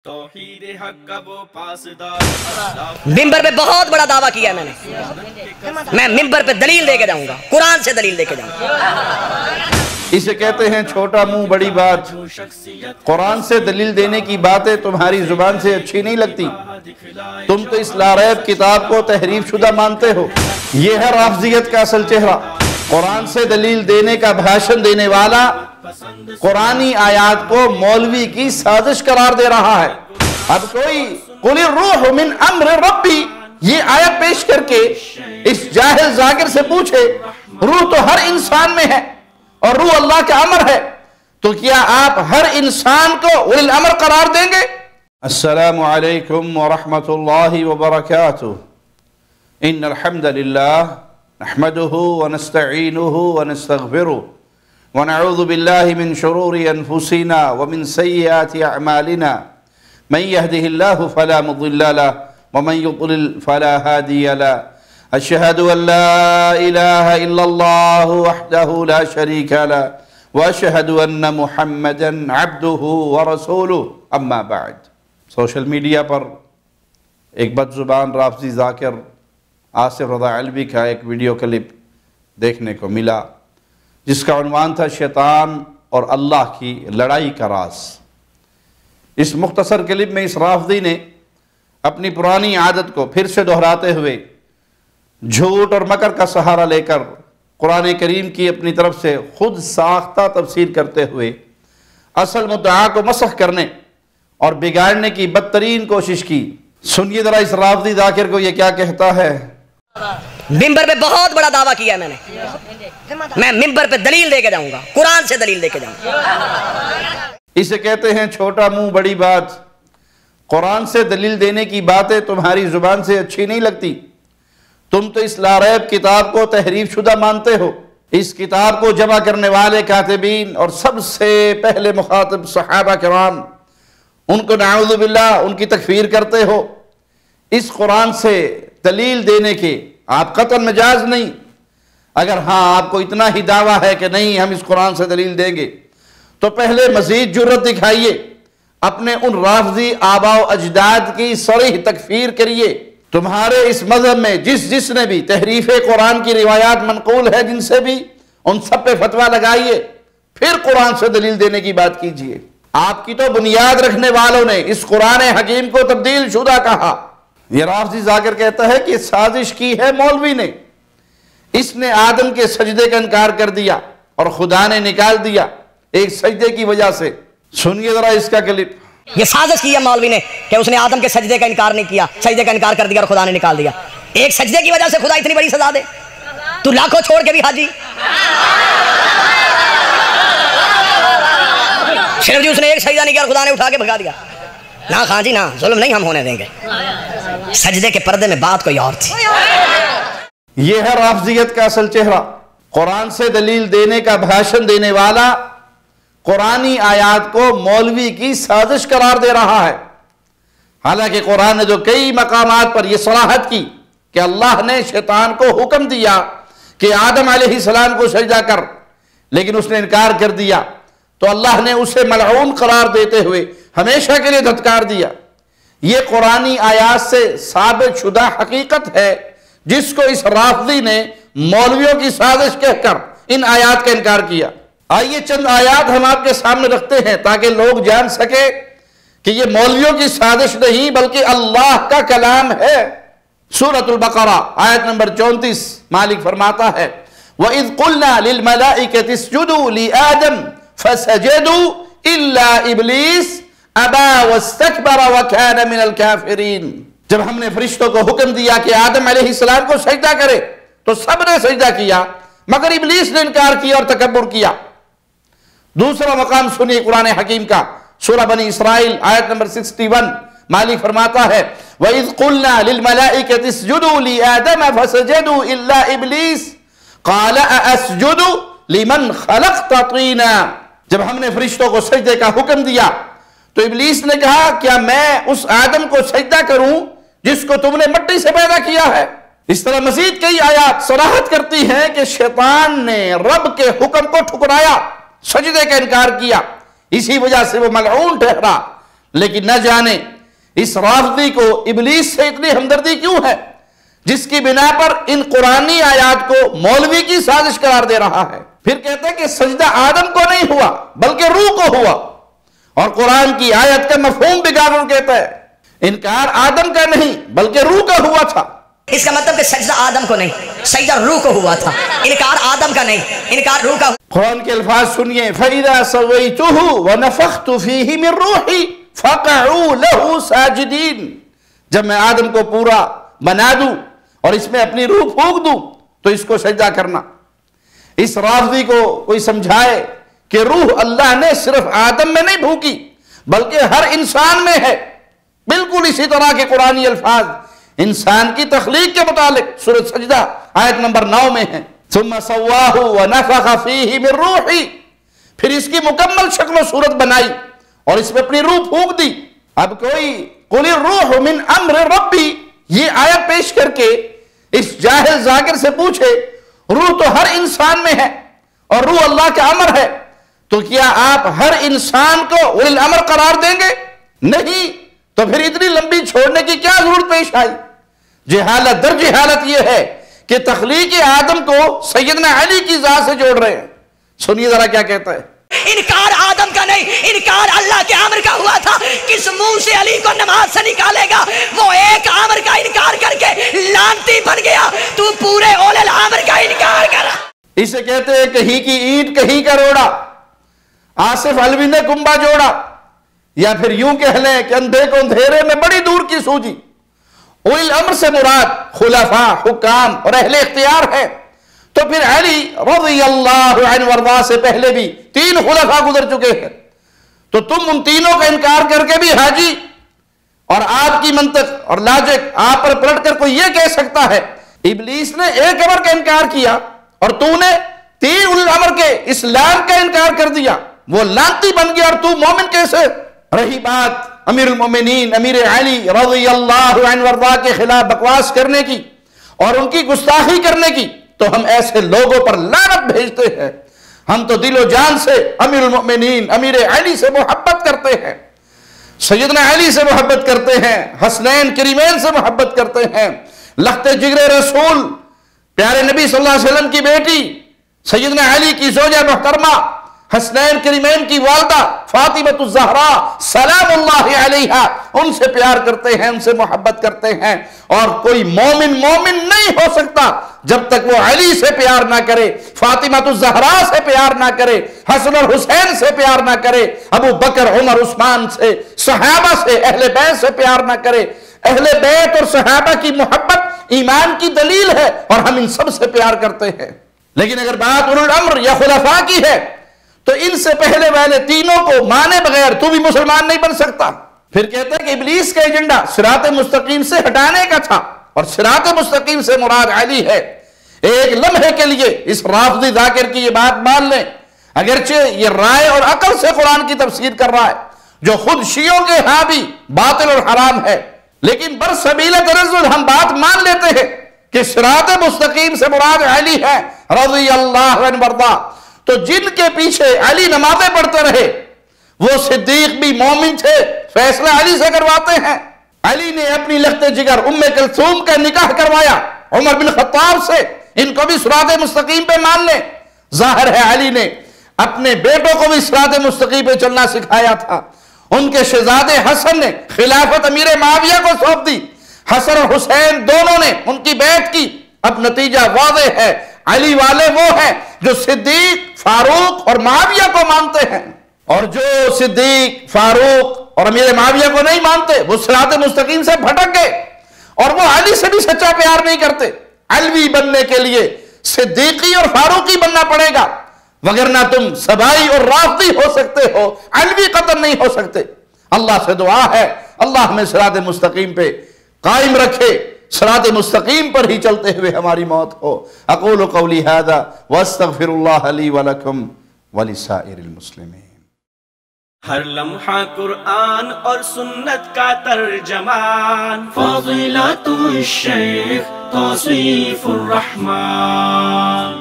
توحید حق کا وہ پاسدار ممبر پہ بہت بڑا دعویٰ کیا ہے میں ممبر پہ دلیل دے کے جاؤں گا، قرآن سے دلیل دے کے جاؤں گا۔ اسے کہتے ہیں چھوٹا منہ بڑی بات۔ قرآن سے دلیل دینے کی باتیں تمہاری زبان سے اچھی نہیں لگتی، تم تو اس لاریب کتاب کو تحریف شدہ مانتے ہو۔ یہ ہے رافضیت کا اصل چہرہ۔ قرآن سے دلیل دینے کا بھاشن دینے والا قرآنی آیات کو مولوی کی سازش قرار دے رہا ہے۔ اب کوئی قُلِ الرُّوحُ مِنْ أَمْرِ رَبِّ یہ آیت پیش کر کے اس جاہل ذاکر سے پوچھے، روح تو ہر انسان میں ہے اور روح اللہ کا امر ہے، تو کیا آپ ہر انسان کو اُولِي الامر قرار دیں گے؟ السلام علیکم ورحمۃ اللہ وبرکاتہ۔ ان الحمد للہ نحمده ونستعینه ونستغفره ونعوذ باللہ من شرور انفسنا ومن سیئات اعمالنا من يهده الله فلا مضل له ومن يضلل فلا هادي له اشهد ان لا اله الا الله وحده لا شريك له واشهد ان محمدا عبده ورسوله اما بعد۔ سوشل میڈیا پر ایک بد زبان رافضی ذاکر آصف رضا علوی کا ایک ویڈیو کلپ دیکھنے کو ملا جس کا عنوان تھا شیطان اور اللہ کی لڑائی کا راز۔ اس مختصر کلپ میں اس رافضی نے اپنی پرانی عادت کو پھر سے دہراتے ہوئے جھوٹ اور مکر کا سہارا لے کر قرآن کریم کی اپنی طرف سے خود ساختہ تفسیر کرتے ہوئے اصل مدعا کو مسخ کرنے اور بگاڑنے کی بدترین کوشش کی۔ سنیے ذرا اس رافضی ذاکر کو یہ کیا کہتا ہے۔ ممبر پہ بہت بڑا دعویٰ کیا ہے میں ممبر پہ دلیل دے کے جاؤں گا، قرآن سے دلیل دے کے جاؤں گا۔ اسے کہتے ہیں چھوٹا منہ بڑی بات۔ قرآن سے دلیل دینے کی باتیں تمہاری زبان سے اچھی نہیں لگتی، تم تو اس لاریب کتاب کو تحریف شدہ مانتے ہو۔ اس کتاب کو جمع کرنے والے کاتبین اور سب سے پہلے مخاطب صحابہ کرام، ان کو نعوذ باللہ ان کی تکفیر کرتے ہو۔ اس قرآن سے دلیل دینے کے آپ قطعاً مجاز نہیں۔ اگر ہاں آپ کو اتنا ہی دعویٰ ہے کہ نہیں ہم اس قرآن سے دلیل دیں گے تو پہلے مزید جرت دکھائیے، اپنے ان رافضی آباء و اجداد کی صریح تکفیر کریے۔ تمہارے اس مذہب میں جس نے بھی تحریف قرآن کی روایات منقول ہے جن سے بھی، ان سب پہ فتویٰ لگائیے، پھر قرآن سے دلیل دینے کی بات کیجیے۔ آپ کی تو بنیاد رکھنے والوں نے اس قرآن حکیم کو تبدیل شدہ کہا۔ یہ رافضی ذاکر کہتا ہے کہ سازش کی ہے مولوی نے، اس نے آدم کے سجدے کا انکار کر دیا اور خدا نے نکال دیا ایک سجدے کی وجہ سے۔ سنیے ذرا اس کا کلپ۔ یہ سازش کی ہے مولوی نے کہ اس نے آدم کے سجدے کا انکار نہیں کیا، سجدے کا انکار کر دیا اور خدا نے نکال دیا۔ ایک سجدے کی وجہ سے خدا اتنی بڑی سزا دے؟ تو لاکھوں چھوڑ کے بھی حاجی، صرف جی اس نے ایک سجدہ نہیں کیا اور خدا نے اٹھا کے بھگا دیا۔ نہ خان جی نہ، ظلم نہیں ہم ہونے دیں گے۔ سجدے کے پردے میں بات کوئی اور تھی۔ یہ ہے رافضیت کا اصل چہرہ۔ قرآن سے دلیل دینے کا بھاشن دینے والا قرآنی آیات کو مولوی کی سازش قرار دے رہا ہے، حالانکہ قرآن نے جو کئی مقامات پر یہ صراحت کی کہ اللہ نے شیطان کو حکم دیا کہ آدم علیہ السلام کو سجدہ کر، لیکن اس نے انکار کر دیا، تو اللہ نے اسے ملعون قرار دیتے ہوئے ہمیشہ کے لیے دھتکار دیا۔ یہ قرآنی آیات سے ثابت شدہ حقیقت ہے جس کو اس رافضی نے مولویوں کی سازش کہہ کر ان آیات کا انکار کیا۔ آئیے چند آیات ہم آپ کے سامنے رکھتے ہیں تاکہ لوگ جان سکے کہ یہ مولویوں کی سازش نہیں بلکہ اللہ کا کلام ہے۔ سورۃ البقرہ آیت نمبر 34 مالک فرماتا ہے وَإِذْ قُلْنَا لِلْمَلَائِكَةِ اسْجُدُوا لِآدَمَ فَسَجَدُوا إِلَّا إِبْلِيسَ أَبَى وَاسْتَكْبَرَ وَكَانَ مِنَ الْكَافِرِينَ۔ جب ہم نے فرشتوں کو حکم دیا کہ آدم علیہ السلام کو سجدہ کرے تو سب نے سجدہ کیا مگر ابلیس نے انکار کیا اور تکبر کیا۔ دوسرا مقام سنیے قرآن حکیم کا، سورہ بنی اسرائیل آیت نمبر 61 مالک فرماتا ہے وَإِذْ قُلْنَا لِلْمَلَائِكَةِ اسْجُدُوا لِآدَمَ فَسَجَدُوا إِلَّا إِبْلِيسَ قَالَ أَأَسْجُدُ لِمَنْ خَلَقْتَ طِينًا۔ جب ہم نے فرشتوں کو سجدے کا حکم دیا تو ابلیس نے کہا کیا میں اس آدم کو سجدہ کروں جس کو تم نے مٹی سے پیدا کیا ہے۔ اس طرح مزید کئی آیات صراحت کرتی ہیں کہ شیطان نے رب کے حکم کو ٹھکرایا، سجدے کا انکار کیا، اسی وجہ سے وہ ملعون ٹھہرا۔ لیکن نہ جانے اس رافضی کو ابلیس سے اتنی ہمدردی کیوں ہے، جس کی بنا پر ان قرآنی آیات کو مولوی کی سازش قرار دے رہا ہے۔ پھر کہتے ہیں کہ سجدہ آدم کو نہیں ہوا بلکہ روح کو ہوا، اور قرآن کی آیت کا مفہوم بگاڑ کہتا ہے انکار آدم کا نہیں بلکہ روح کا ہوا تھا۔ اس کا مطلب کہ سجدہ آدم کو نہیں، سجدہ روح کو ہوا تھا، انکار آدم کا نہیں، انکار روح کا۔ قرآن کے الفاظ سنیے، فَإِذَا سَوَّيْتُهُ وَنَفَخْتُ فِيهِ مِن رُوحِي فَقَعُوا لَهُ سَاجِدِينَ، جب میں آدم کو پورا بنا دوں اور اس میں اپنی روح پھونک دوں تو اس کو سجدہ کرنا۔ اس رافضی کو کوئی سمجھائے کہ روح اللہ نے صرف آدم میں نہیں پھونکی بلکہ ہر انسان میں ہے، بالکل اسی طرح کے قرآنی الفاظ انسان کی تخلیق کے متعلق سورۃ سجدہ آیت نمبر 9 میں ہیں۔ ثم سواہ ونفخ فیہ من روحی، پھر اس کی مکمل شکل و صورت بنائی اور اس میں اپنی روح پھونک دی۔ اب کوئی قل الروح من امر ربی یہ آیت پیش کر کے اس جاہل ذاکر سے پوچھے روح تو ہر انسان میں ہے اور روح اللہ کا امر ہے، تو کیا آپ ہر انسان کو اولی الامر قرار دیں گے؟ نہیں، تو پھر اتنی لمبی چھوڑنے کی کیا ضرورت پیش آئی؟ جہالت در جہالت یہ ہے کہ تخلیق آدم کو سیدنا علی کی ذات سے جوڑ رہے ہیں۔ سنیے ذرا کیا کہتا ہے۔ انکار آدم کا نہیں، انکار اللہ کے امر کا ہوا تھا۔ کس منہ سے علی کو نماز سے نکالے گا؟ وہ ایک امر کا انکار کر کے لانتی بن گیا، تو پورے اولے الامر کا انکار کر۔ اسے کہتے ہیں کہیں کی اینٹ کہیں کا روڑا، آصف علوی نے کنبا جوڑا، یا پھر یوں کہہ لیں کہ اندھے کو اندھیرے میں بڑی دور کی سوجی۔ اولی الامر سے مراد خلفاء، حکام اور اہل اختیار ہے، تو پھر علی رضی اللہ عنہ وارضاہ سے پہلے بھی 3 خلفاء گزر چکے ہیں، تو تم ان تینوں کا انکار کر کے بھی حاجی، اور آپ کی منطق اور لاجک آپ پر پلٹ کر کوئی یہ کہہ سکتا ہے ابلیس نے ایک امر کا انکار کیا اور تو نے 3 اولی الامر کے اسلام کا انکار کر دیا، وہ لانتی بن گیا اور تو مومن کیسے؟ رہی بات امیر المومنین امیر علی رضی اللہ عنہ وارضاہ کے خلاف بکواس کرنے کی اور ان کی گستاخی کرنے کی، تو ہم ایسے لوگوں پر لعنت بھیجتے ہیں۔ ہم تو دل و جان سے امیر المومنین امیر علی سے محبت کرتے ہیں، سیدنا علی سے محبت کرتے ہیں، حسنین کریمین سے محبت کرتے ہیں، لخت جگر رسول پیارے نبی صلی اللہ علیہ وسلم کی بیٹی سیدنا علی کی زوجہ محترمہ حسنین کریمین کی والدہ فاطمۃ الزہراء سلام اللہ علیہا، ان سے پیار کرتے ہیں، ان سے محبت کرتے ہیں، اور کوئی مومن نہیں ہو سکتا جب تک وہ علی سے پیار نہ کرے، فاطمۃ الزہراء سے پیار نہ کرے، حسن اور حسین سے پیار نہ کرے، ابو بکر عمر عثمان سے، صحابہ سے، اہل بیت سے پیار نہ کرے۔ اہل بیت اور صحابہ کی محبت ایمان کی دلیل ہے اور ہم ان سب سے پیار کرتے ہیں، لیکن اگر بات اولو الامر یا خلفاء کی ہے تو ان سے پہلے والے تینوں کو مانے بغیر تو بھی مسلمان نہیں بن سکتا۔ پھر کہتے ہیں کہ ابلیس کا ایجنڈا صراط مستقیم سے ہٹانے کا تھا، اور صراط مستقیم سے مراد علی ہے۔ ایک لمحے کے لیے اس رافضی ذاکر کی یہ بات مان لیں، اگرچہ یہ رائے اور عقل سے قرآن کی تفسیر کر رہا ہے جو خود شیعوں کے ہاں بھی باطل اور حرام ہے، لیکن برسبیل تنزل ہم بات مان لیتے ہیں کہ صراط مستقیم سے مراد علی ہے رضی اللہ عنہ وارضاہ۔ تو جن کے پیچھے علی نمازیں پڑھتے رہے وہ صدیق بھی مومن تھے، فیصلہ علی سے کرواتے ہیں۔ علی نے اپنی لخت جگر ام کلثوم کا نکاح کروایا عمر بن خطاب سے، ان کو بھی صراط مستقیم پہ مان لیں۔ ظاہر ہے علی نے اپنے بیٹوں کو بھی صراط مستقیم پہ چلنا سکھایا تھا۔ ان کے شہزادے حسن نے خلافت امیر معاویہ کو سونپ دی، حسن اور حسین دونوں نے ان کی بیعت کی۔ اب نتیجہ واضح ہے، علی والے وہ ہیں جو صدیق، فاروق اور معاویہ کو مانتے ہیں، اور جو صدیق، فاروق اور امیر معاویہ کو نہیں مانتے وہ صراط مستقیم سے بھٹک گئے، اور وہ علی سے بھی سچا پیار نہیں کرتے۔ علوی بننے کے لیے صدیقی اور فاروقی بننا پڑے گا، وگرنہ تم سبائی اور رافضی ہو سکتے ہو، علوی قطر نہیں ہو سکتے۔ اللہ سے دعا ہے اللہ ہمیں صراط مستقیم پہ قائم رکھے، صراط مستقیم پر ہی چلتے ہوئے ہماری موت ہو۔ اقول قولی ھذا واستغفر اللہ لی ولکم ولسائر المسلمین۔ ہر لمحہ قرآن اور سنت کا ترجمان، فضیلت الشیخ توصیف الرحمان۔